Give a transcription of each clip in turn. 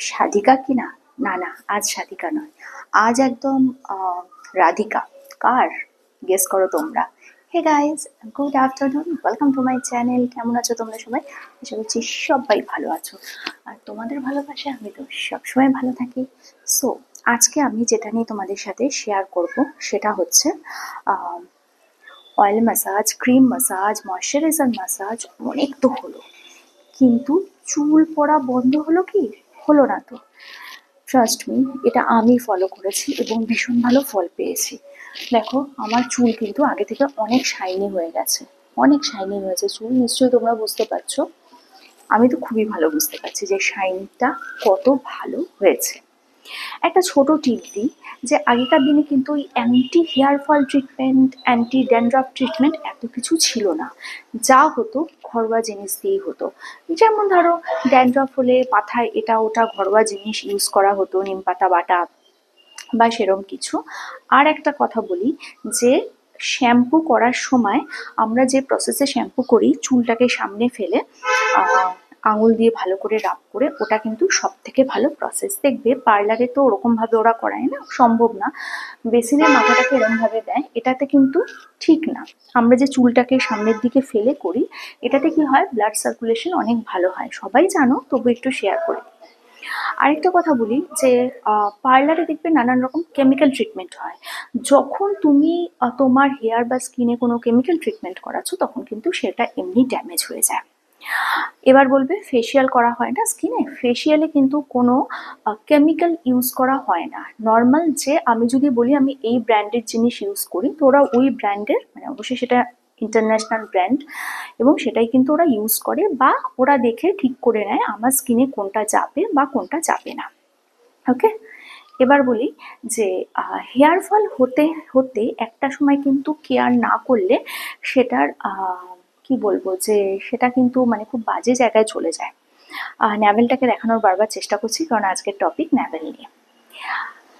সাধিকা কি না? না না, আজ সাধিকা নয়, আজ একদম রাধিকা। কার? গেস করো তোমরা। Hey guys, good afternoon, welcome to my channel. কেমন আছো তোমরা সবাই? আশা করছি সবাই ভালো আছো, আর তোমাদের ভালোবাসা আমি তো সবসময় ভালো থাকি। সো আজকে আমি যেটা নিয়ে তোমাদের সাথে শেয়ার করব সেটা হচ্ছে oil massage, cream massage, moisturiser massage. অনেক তো হলো, কিন্তু চুল পড়া বন্ধ হলো কি? হলো না তো। ট্রাস্ট মি, এটা আমি ফলো করেছি এবং ভীষণ ভালো ফল পেয়েছি। দেখো, আমার চুল কিন্তু আগে থেকে অনেক শাইনি হয়ে গেছে, অনেক শাইনি হয়েছে চুল। নিশ্চয়ই তোমরা বুঝতে পারছো, আমি তো খুবই ভালো বুঝতে পারছি যে শাইনটা কত ভালো হয়েছে। একটা ছোট টিপ দিই, যে আগেকার দিনে কিন্তু ওই anti hair fall treatment, anti dandruff treatment এত কিছু ছিল না। যা হতো ঘরোয়া জিনিস দিয়েই হতো। যেমন ধরো, ড্যান্ড্রাফ হলে মাথায় এটা ওটা ঘরোয়া জিনিস ইউজ করা হতো, নিম পাতা বাটা বা সেরম কিছু। আর একটা কথা বলি, যে শ্যাম্পু করার সময় আমরা যে প্রসেসে শ্যাম্পু করি, চুলটাকে সামনে ফেলে আঙুল দিয়ে ভালো করে রাব করে, ওটা কিন্তু সব থেকে ভালো প্রসেস। দেখবে পার্লারে তো ওরকম ভাবে ওরা করায় না, সম্ভব না। বেসিনের মাথাটাকে এরকম ভাবে দেয়, এটাতে কিন্তু ঠিক না। আমরা যে চুলটাকে সামনের দিকে ফেলে করি, এটাতে কি হয়, ব্লাড সার্কুলেশন অনেক ভালো হয়। সবাই জানো, তবু একটু শেয়ার করি। আরেকটা কথা বলি, যে পার্লারে দেখবে নানান রকম কেমিক্যাল ট্রিটমেন্ট হয়। যখন তুমি তোমার হেয়ার বা স্কিনে কোনো কেমিক্যাল ট্রিটমেন্ট করাচ্ছো, তখন কিন্তু সেটা এমনি ড্যামেজ হয়ে যায়। এবার বলবে ফেসিয়াল করা হয় না স্কিনে, ফেসিয়ালে কিন্তু কোনো কেমিক্যাল ইউজ করা হয় না। নর্মাল, যে আমি যদি বলি আমি এই ব্র্যান্ডের জিনিস ইউজ করি, তো ওরা ওই ব্র্যান্ডের, মানে অবশ্যই সেটা ইন্টারন্যাশনাল ব্র্যান্ড, এবং সেটাই কিন্তু ওরা ইউজ করে, বা ওরা দেখে ঠিক করে নেয় আমার স্কিনে কোনটা যাবে বা কোনটা যাবে না। ওকে, এবার বলি যে হেয়ার ফল হতে হতে একটা সময় কিন্তু কেয়ার না করলে সেটার কি বলবো, যে সেটা কিন্তু মানে খুব বাজে জায়গায় চলে যায়। ন্যাভেলটাকে দেখানোর বারবার চেষ্টা করছি, কারণ আজকের টপিক ন্যাভেল নিয়ে।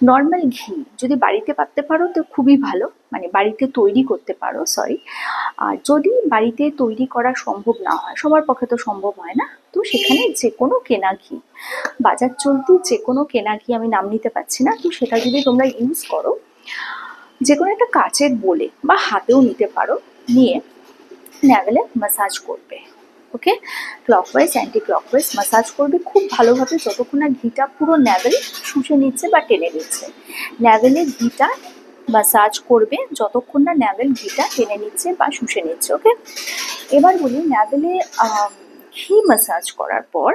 নর্মাল ঘি যদি বাড়িতে পাততে পারো তো খুবই ভালো, মানে বাড়িতে তৈরি করতে পারো, সরি। আর যদি বাড়িতে তৈরি করা সম্ভব না হয়, সবার পক্ষে তো সম্ভব হয় না, তো সেখানে যে কোনো কেনা ঘি, বাজার চলতি যে কোনো কেনা ঘি, আমি নাম নিতে পারছি না, তো সেটা যদি তোমরা ইউজ করো, যে কোনো একটা কাচের বোলে বা হাতেও নিতে পারো, নিয়ে ন্যাভেলে ম্যাসাজ করবে। ওকে, ক্লকওয়াইজ অ্যান্টি ক্লকওয়াইজ ম্যাসাজ করবে খুব ভালোভাবে, যতক্ষণ না ঘিটা পুরো ন্যাভেল শুষে নিচ্ছে বা টেনে নিচ্ছে। ন্যাভেলে ঘিটা ম্যাসাজ করবে যতক্ষণ না ন্যাভেল ঘিটা টেনে নিচ্ছে বা শুষে নিচ্ছে। ওকে, এবার বলি, ন্যাভেলে ঘি ম্যাসাজ করার পর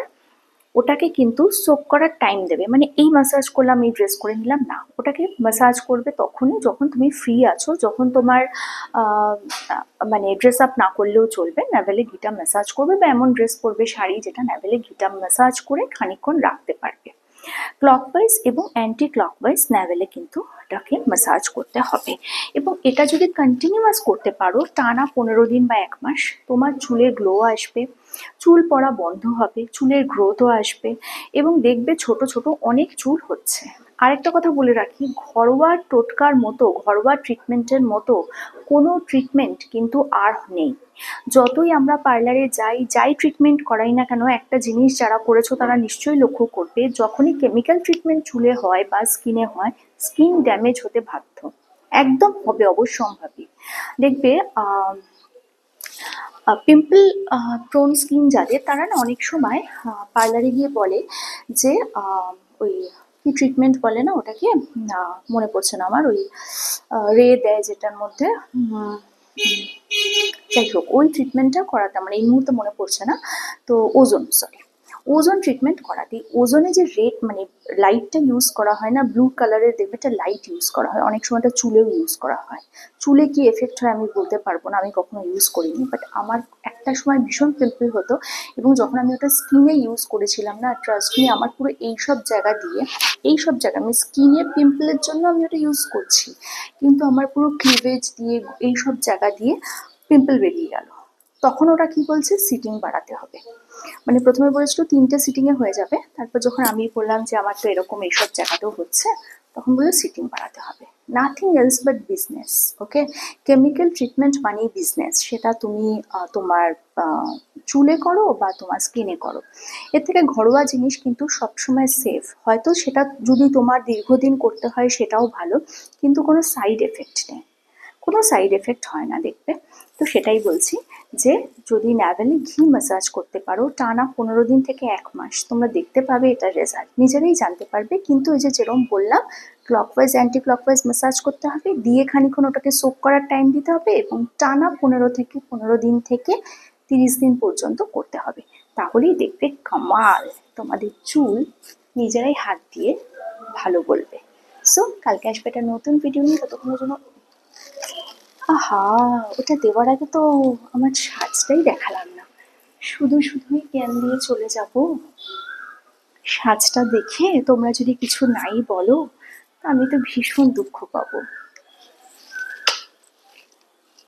ওটাকে কিন্তু সোক করার টাইম দেবে। মানে এই ম্যাসাজ করলাম, এই ড্রেস করে নিলাম না, ওটাকে ম্যাসাজ করবে তখনই যখন তুমি ফ্রি আছো, যখন তোমার মানে ড্রেস আপ না করলেও চলবে, ন্যাভেলে ঘিটা ম্যাসাজ করবে, বা এমন ড্রেস পরবে, শাড়ি, যেটা ন্যাভেলে ঘিটা ম্যাসাজ করে খানিকক্ষণ রাখতে পারবে। ক্লকওয়াইজ এবং অ্যান্টি ক্লকওয়াইজ ন্যাভেলে কিন্তু এটাকে ম্যাসাজ করতে হবে। এবং এটা যদি কন্টিনিউয়াস করতে পারো টানা 15 দিন বা 1 মাস, তোমার চুলে গ্লো আসবে, চুল পড়া বন্ধ হবে, চুলের গ্রোথও আসবে, এবং দেখবে ছোট ছোট অনেক চুল হচ্ছে। আরেকটা কথা বলে রাখি, ঘরোয়া টোটকার মতো, ঘরোয়া ট্রিটমেন্টের মতো কোনো ট্রিটমেন্ট কিন্তু আর নেই। যতই আমরা পার্লারে যাই, যাই ট্রিটমেন্ট করাই না কেন, একটা জিনিস যারা করেছো তারা নিশ্চয়ই লক্ষ্য করবে, যখনই কেমিক্যাল ট্রিটমেন্ট চুলে হয় বা স্কিনে হয়, স্কিন ড্যামেজ হতে বাধ্য, একদম হবে, অবশ্যম্ভাবী। দেখবে পিম্পল প্রোন স্কিন যাদের, তারা না অনেক সময় পার্লারে গিয়ে বলে যে ওই কি ট্রিটমেন্ট বলে না ওটাকে, মনে পড়ছে না আমার, ওই রে দেয় যেটার মধ্যে, যাই হোক ওই ট্রিটমেন্টটা করাতে আমার এই মুহূর্তে মনে পড়ছে না। তো ওজোন, সরি, ওজোন ট্রিটমেন্ট করাতে ওজোনে যে রেড মানে লাইটটা ইউজ করা হয় না, ব্লু কালারের, দেখবে একটা লাইট ইউজ করা হয়, অনেক সময় এটা চুলেও ইউজ করা হয়। চুলে কি এফেক্ট হয় আমি বলতে পারবো না, আমি কখনো ইউজ করিনি, বাট আমার একটা সময় ভীষণ পিম্পল হতো, এবং যখন আমি ওটা স্কিনে ইউজ করেছিলাম না, ট্রাস্ট মি, আমার পুরো এইসব জায়গা দিয়ে, এইসব জায়গা আমি স্কিনে পিম্পলের জন্য আমি ওটা ইউজ করছি, কিন্তু আমার পুরো ক্লিভেজ দিয়ে, এইসব জায়গা দিয়ে পিম্পল বেরিয়ে গেল। তখন ওরা কি বলছে, সিটিং বাড়াতে হবে। মানে প্রথমে বলেছিল 3টে সিটিংয়ে হয়ে যাবে, তারপর যখন আমি বললাম যে আমার তো এরকম এইসব জায়গাতেও হচ্ছে, তখন বললো সিটিং বাড়াতে হবে। Nothing else but business. Okay, chemical treatment মানেই বিজনেস, সেটা তুমি তোমার চুলে করো বা তোমার স্কিনে করো। এর থেকে ঘরোয়া জিনিস কিন্তু সবসময় সেফ। হয়তো সেটা যদি তোমার দীর্ঘদিন করতে হয় সেটাও ভালো, কিন্তু কোনো সাইড এফেক্ট নেই, কোনো সাইড এফেক্ট হয় না দেখবে। তো সেটাই বলছি যে যদি ন্যাভেলে ঘি ম্যাসাজ করতে পারো টানা 15 দিন থেকে 1 মাস, তোমরা দেখতে পাবে এটার রেজাল্ট, নিজেরাই জানতে পারবে। কিন্তু ওই যে যেরকম বললাম, ক্লকওয়াইজ অ্যান্টি ক্লকওয়াইজ ম্যাসাজ করতে হবে, দিয়ে খানিক্ষণ ওটাকে সোক করার টাইম দিতে হবে এবং টানা 15 দিন থেকে 30 দিন পর্যন্ত করতে হবে। তাহলেই দেখবে কামাল, তোমাদের চুল নিজেরাই হাত দিয়ে ভালো বলবে। সো কালকে আসবে একটা নতুন ভিডিও নিয়ে, ততক্ষণের জন্য আহা, ওটা দেওয়ার আগে তো আমার সাজটাই দেখালাম না। শুধু শুধুই জ্ঞান দিয়ে চলে যাব। সাজটা দেখে তোমরা যদি কিছু নাই বলো, আমি তো ভীষণ দুঃখ পাবো।